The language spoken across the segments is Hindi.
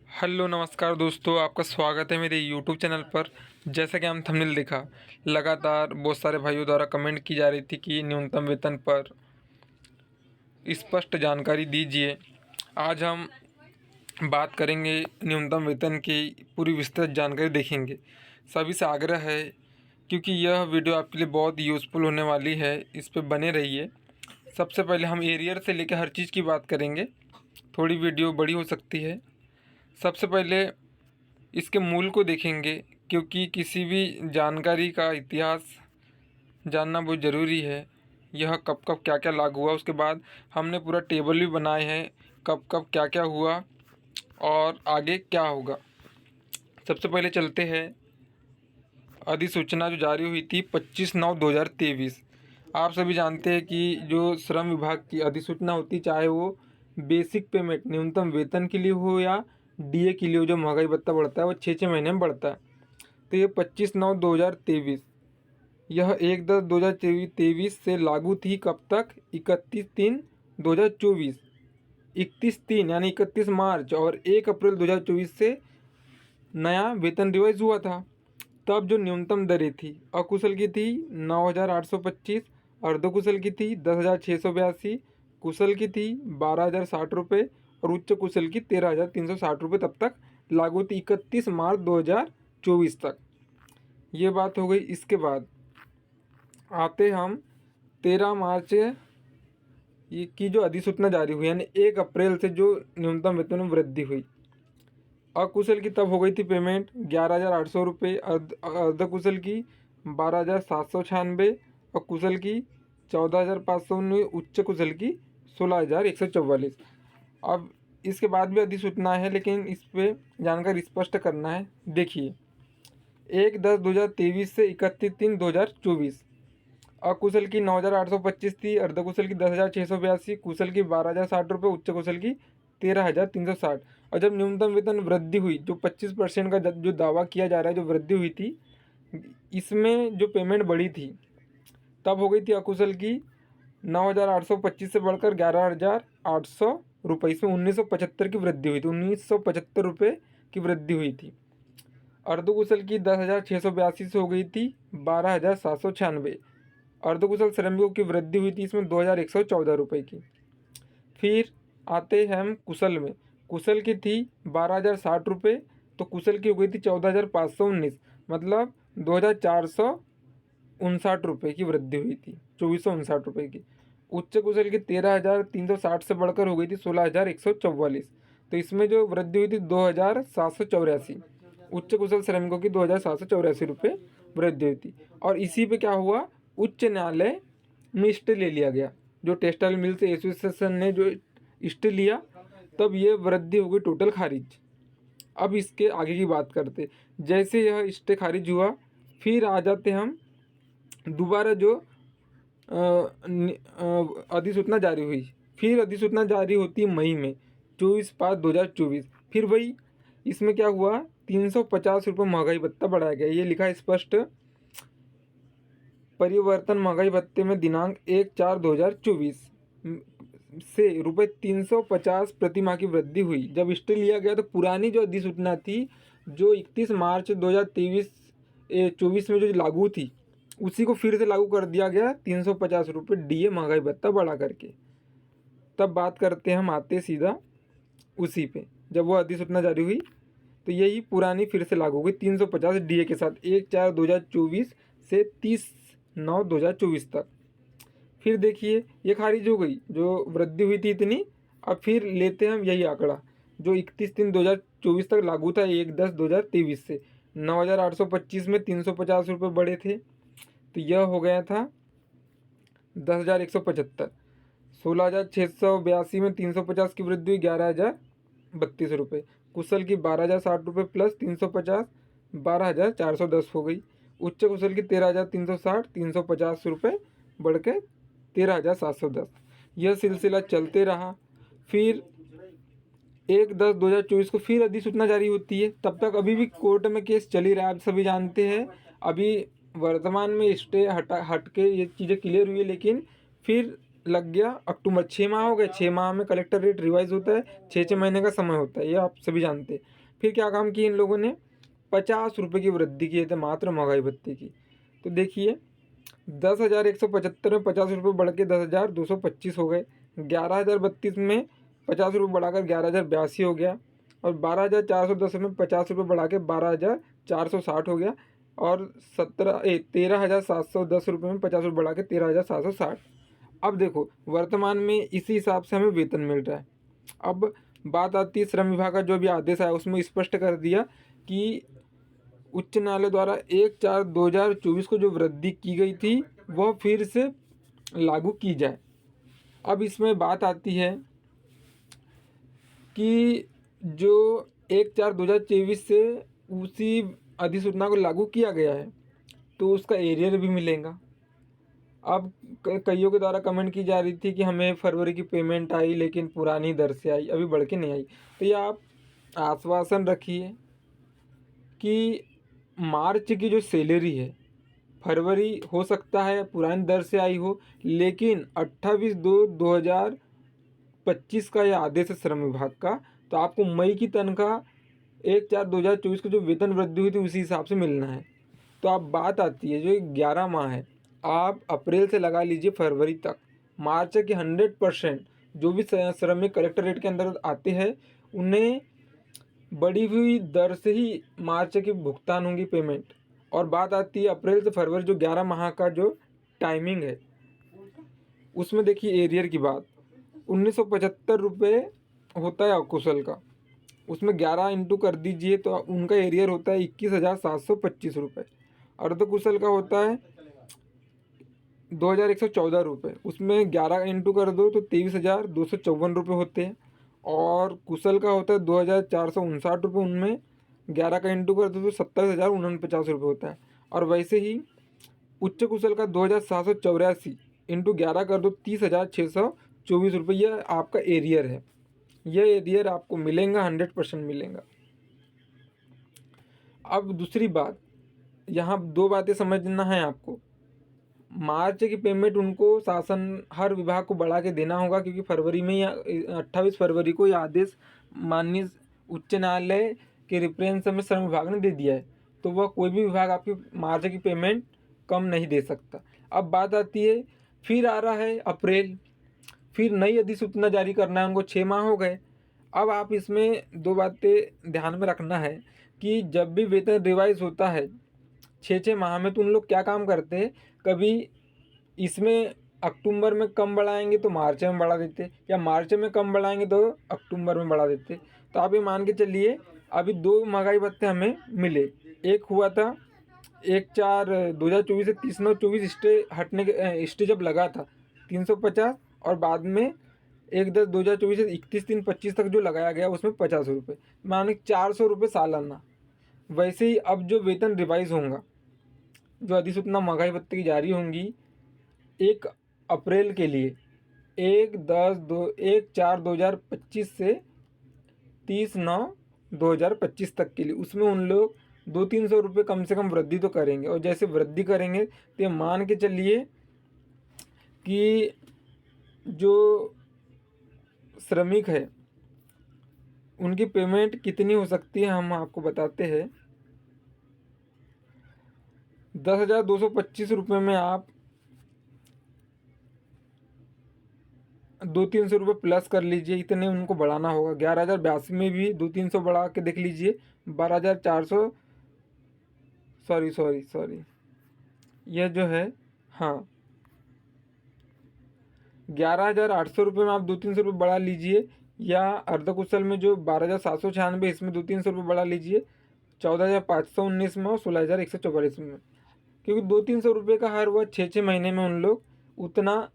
हेलो नमस्कार दोस्तों, आपका स्वागत है मेरे यूट्यूब चैनल पर। जैसा कि हम थंबनेल देखा, लगातार बहुत सारे भाइयों द्वारा कमेंट की जा रही थी कि न्यूनतम वेतन पर स्पष्ट जानकारी दीजिए। आज हम बात करेंगे न्यूनतम वेतन की पूरी विस्तृत जानकारी देखेंगे। सभी से आग्रह है, क्योंकि यह वीडियो आपके लिए बहुत यूज़फुल होने वाली है, इस पे बने रहिए। सबसे पहले हम एरियर से लेकर हर चीज़ की बात करेंगे। थोड़ी वीडियो बड़ी हो सकती है। सबसे पहले इसके मूल को देखेंगे, क्योंकि किसी भी जानकारी का इतिहास जानना बहुत ज़रूरी है। यह कब कब क्या क्या लागू हुआ, उसके बाद हमने पूरा टेबल भी बनाए हैं कब कब क्या क्या हुआ और आगे क्या होगा। सबसे पहले चलते हैं अधिसूचना जो जारी हुई थी 25/9/2023। आप सभी जानते हैं कि जो श्रम विभाग की अधिसूचना होती, चाहे वो बेसिक पेमेंट न्यूनतम वेतन के लिए हो या डीए के लिए हो, जो महंगाई भत्ता बढ़ता है वो 6 महीने में बढ़ता है। तो ये 25/9/2023 यह 1/10/2023 से लागू थी। कब तक? 31/3/2024, 31/3 यानी 31 मार्च, और 1 अप्रैल 2024 से नया वेतन रिवाइज हुआ था। तब जो न्यूनतम दरें थी, अकुशल की थी 9,825, अर्धकुशल की थी 10,682, कुशल की थी 12,060 रुपये और उच्च कुशल की 13,360 रुपये तब तक लागू थी, 31 मार्च 2024 तक। ये बात हो गई। इसके बाद आते हम 13 मार्च ये की जो अधिसूचना जारी हुई, यानी 1 अप्रैल से जो न्यूनतम वेतन में वृद्धि हुई। अकुशल की तब हो गई थी पेमेंट 11,800 रुपये, अर्धकुशल की 12,796 और कुशल की 14,519, उच्च कुशल की 16,144। अब इसके बाद भी अधिसूचना है, लेकिन इस पर जानकारी स्पष्ट करना है। देखिए, 1/10/2023 से 31/3/2024 अकुशल की 9,825 थी, अर्धकुशल की 10,682, कुशल की 12,060 रुपये, उच्च कुशल की 13,360। और जब न्यूनतम वेतन वृद्धि हुई, जो 25% का जो दावा किया जा रहा है, जो वृद्धि हुई थी, इसमें जो पेमेंट बढ़ी थी, तब हो गई थी अकुशल की 9,825 से बढ़कर 11,800 रुपये। इसमें 1975 की वृद्धि हुई थी, 1975 रुपये की वृद्धि हुई थी। अर्धकुशल की 10,682 से हो गई थी 12,796। अर्धकुशल श्रमिकों की वृद्धि हुई थी इसमें 2,114 रुपये की। फिर आते हैं हम कुशल में। कुशल की थी 12,060 रुपये, तो कुशल की हो गई थी 14,519, मतलब 2,459 रुपये की वृद्धि हुई थी, 2,459 रुपये की। उच्च कुशल की 13,360 से बढ़कर हो गई थी 16,144। तो इसमें जो वृद्धि हुई थी 2,784। उच्च कुशल श्रमिकों की 2,784 रुपये वृद्धि हुई थी। और इसी पे क्या हुआ, उच्च न्यायालय में स्टे ले लिया गया। जो टेक्सटाइल मिल्स एसोसिएशन ने जो स्टे लिया, तब ये वृद्धि हो गई टोटल खारिज। अब इसके आगे की बात करते। जैसे यह स्टे खारिज हुआ, फिर आ जाते हम दोबारा जो अधिसूचना जारी हुई। फिर अधिसूचना जारी होती है मई में, 24/5/2024। फिर वही इसमें क्या हुआ, 350 रुपये महंगाई भत्ता बढ़ाया गया। ये लिखा है स्पष्ट, परिवर्तन महंगाई भत्ते में दिनांक 1/4/2024 से ₹350 प्रति माह की वृद्धि हुई। जब स्टे लिया गया तो पुरानी जो अधिसूचना थी, जो 31 मार्च 2023 24 में जो लागू थी, उसी को फिर से लागू कर दिया गया, 350 रुपये डीए महंगाई भत्ता बढ़ा करके। तब बात करते हैं हम, आते सीधा उसी पे। जब वो अधिसूचना जारी हुई तो यही पुरानी फिर से लागू हो गई 350 डीए के साथ, 1/4/2024 से 30/9/2024 तक। फिर देखिए, ये खारिज हो गई जो वृद्धि हुई थी इतनी। अब फिर लेते हैं हम यही आंकड़ा जो 31/3/2024 तक लागू था, 1/10/2023 से 9,825 में 350 रुपये बढ़े थे, तो यह हो गया था 10,175। 16,682 में 350 की वृद्धि हुई, 11,032 रुपये। कुशल की 12,060 रुपये प्लस 350, 12,410 हो गई। उच्च कुशल की 13,360, 350 रुपये बढ़ के 13,710। यह सिलसिला चलते रहा। फिर 1/10/2024 को फिर अधिसूचना जारी होती है। तब तक अभी भी कोर्ट में केस चल ही रहा है, आप सभी जानते हैं। अभी वर्तमान में स्टे हट के ये चीज़ें क्लियर हुई है, लेकिन फिर लग गया अक्टूबर, 6 माह हो गए, 6 माह में कलेक्टर रेट रिवाइज होता है, 6 महीने का समय होता है, ये आप सभी जानते हैं। फिर क्या काम किए इन लोगों ने, 50 रुपये की वृद्धि किए थे मात्र महंगाई भत्ते की। तो देखिए 10,175 में 50 रुपये बढ़ के 10,225 हो गए, 11,032 में 50 रुपये बढ़ाकर 11,082 हो गया, और 12,410 में 50 रुपये बढ़ा के 12,460 हो गया, और 13,710 रुपये में 50 रुपये बढ़ा के 13,760। अब देखो वर्तमान में इसी हिसाब से हमें वेतन मिल रहा है। अब बात आती है श्रम विभाग का जो भी आदेश आया उसमें स्पष्ट कर दिया कि उच्च न्यायालय द्वारा 1/4/2024 को जो वृद्धि की गई थी वह फिर से लागू की जाए। अब इसमें बात आती है कि जो 1/4/2024 से उसी अधिसूचना को लागू किया गया है तो उसका एरियर भी मिलेगा। अब कईयों के द्वारा कमेंट की जा रही थी कि हमें फरवरी की पेमेंट आई लेकिन पुरानी दर से आई, अभी बढ़ के नहीं आई। तो ये आप आश्वासन रखिए कि मार्च की जो सैलरी है फरवरी हो सकता है पुरानी दर से आई हो, लेकिन 28/2/2025 का यह आदेश है श्रम विभाग का, तो आपको मई की तनख्वाह 1/4/2024 को जो वेतन वृद्धि हुई थी उसी हिसाब से मिलना है। तो अब बात आती है जो 11 माह है, आप अप्रैल से लगा लीजिए फरवरी तक, मार्च के 100% जो भी श्रमिक कलेक्टर रेट के अंदर आते हैं उन्हें बढ़ी हुई दर से ही मार्च की भुगतान होंगी पेमेंट। और बात आती है अप्रैल से फरवरी जो 11 माह का जो टाइमिंग है उसमें देखिए एरियर की बात, 1,975 रुपये होता है अकुशल का, उसमें 11 इंटू कर दीजिए तो उनका एरियर होता है 21,725 रुपये। अर्धकुशल का होता है 2,114 रुपये, उसमें 11 इंटू कर दो तो 23,254 रुपये होते हैं। और कुशल का होता है 2,459 रुपये, उनमें 11 का इंटू कर दो तो 27,049 रुपये होता है। और वैसे ही उच्च कुशल का 2,784 इंटू 11 कर दो 30,624 रुपये, यह आपका एरियर है। यह एरियर आपको मिलेगा, 100% मिलेगा। अब दूसरी बात, यहाँ दो बातें समझना है आपको। मार्च की पेमेंट उनको शासन हर विभाग को बढ़ा के देना होगा, क्योंकि फरवरी में या 28 फरवरी को यह आदेश माननीय उच्च न्यायालय के रेफरेंस में श्रम विभाग ने दे दिया है, तो वह कोई भी विभाग आपकी मार्च की पेमेंट कम नहीं दे सकता। अब बात आती है फिर आ रहा है अप्रैल, फिर नई अधिसूचना जारी करना है उनको, 6 माह हो गए। अब आप इसमें दो बातें ध्यान में रखना है कि जब भी वेतन रिवाइज होता है 6 माह में, तो उन लोग क्या काम करते हैं, कभी इसमें अक्टूबर में कम बढ़ाएंगे तो मार्च में बढ़ा देते, या मार्च में कम बढ़ाएंगे तो अक्टूबर में बढ़ा देते। तो आप ये मान के चलिए अभी 2 महंगाई भत्ते हमें मिले, एक हुआ था 1/4/2024 से 30/9/24 स्टे जब लगा था 350, और बाद में 1/10/2024 से 31/3/25 तक जो लगाया गया उसमें 50 रुपये, माने 400 रुपये सालाना। वैसे ही अब जो वेतन रिवाइज होगा, जो अधिसूचना महंगाई भत्ते की जारी होंगी 1 अप्रैल के लिए, 1/4/2025 से 30/9/2025 तक के लिए, उसमें उन लोग 200-300 रुपये कम से कम वृद्धि तो करेंगे। और जैसे वृद्धि करेंगे तो ये मान के चलिए कि जो श्रमिक है उनकी पेमेंट कितनी हो सकती है, हम आपको बताते हैं। 10,225 रुपये में आप 200-300 रुपये प्लस कर लीजिए, इतने उनको बढ़ाना होगा। 11,082 में भी 200-300 बढ़ा के देख लीजिए, 12,400, सॉरी यह जो है, हाँ 11,800 रुपये में आप 200-300 रुपये बढ़ा लीजिए, या अर्धकुशल में जो 12,796 इसमें 200-300 रुपये बढ़ा लीजिए, 14,519 में और 16,144 में, क्योंकि 200-300 रुपये का हर वह 6 महीने में उन लोग उतना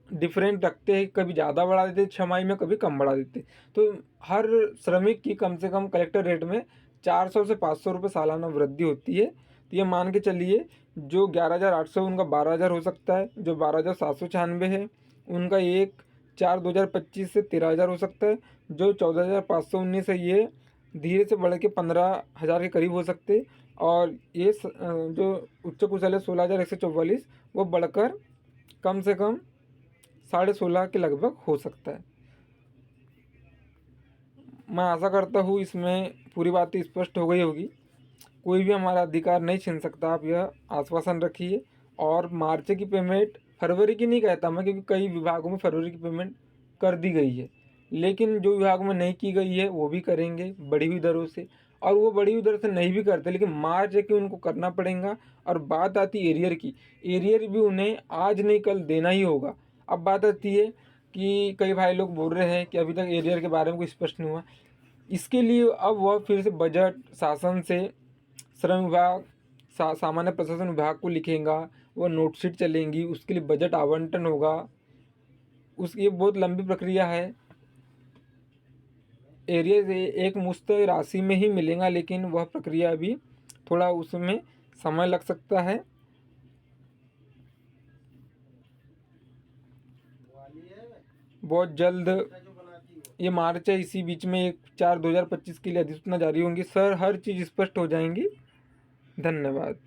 डिफरेंट रखते हैं, कभी ज़्यादा बढ़ा देते 6 माह में, कभी कम बढ़ा देते। तो हर श्रमिक की कम से कम कलेक्टर रेट में 400 से 500 रुपये सालाना वृद्धि होती है। तो ये मान के चलिए जो 11,800 उनका 12,000 हो सकता है, जो 12,796 है उनका 1/4/2025 से 13,000 हो सकता है, जो 14,519 है ये धीरे से बढ़ के 15,000 के करीब हो सकते, और ये जो उच्च कुशल है 16,144 वो बढ़कर कम से कम 16.5 के लगभग हो सकता है। मैं आशा करता हूँ इसमें पूरी बातें स्पष्ट हो गई होगी। कोई भी हमारा अधिकार नहीं छीन सकता, आप यह आश्वासन रखिए। और मार्च की पेमेंट, फरवरी की नहीं कहता मैं, क्योंकि कई विभागों में फरवरी की पेमेंट कर दी गई है, लेकिन जो विभाग में नहीं की गई है वो भी करेंगे बढ़ी हुई दरों से। और वो बढ़ी हुई दर से नहीं भी करते, लेकिन मार्च है कि उनको करना पड़ेगा। और बात आती है एरियर की, एरियर भी उन्हें आज नहीं कल देना ही होगा। अब बात आती है कि कई भाई लोग बोल रहे हैं कि अभी तक एरियर के बारे में कुछ स्पष्ट नहीं हुआ। इसके लिए अब वह फिर से बजट शासन से श्रम विभाग, सामान्य प्रशासन विभाग को लिखेगा, वह नोटशीट चलेंगी, उसके लिए बजट आवंटन होगा। ये बहुत लंबी प्रक्रिया है। एरिया से एक मुश्त राशि में ही मिलेगा, लेकिन वह प्रक्रिया भी थोड़ा उसमें समय लग सकता है। बहुत जल्द ये मार्च है, इसी बीच में 1/4/2025 के लिए अधिसूचना जारी होंगी। सर, हर चीज़ स्पष्ट हो जाएंगी। धन्यवाद।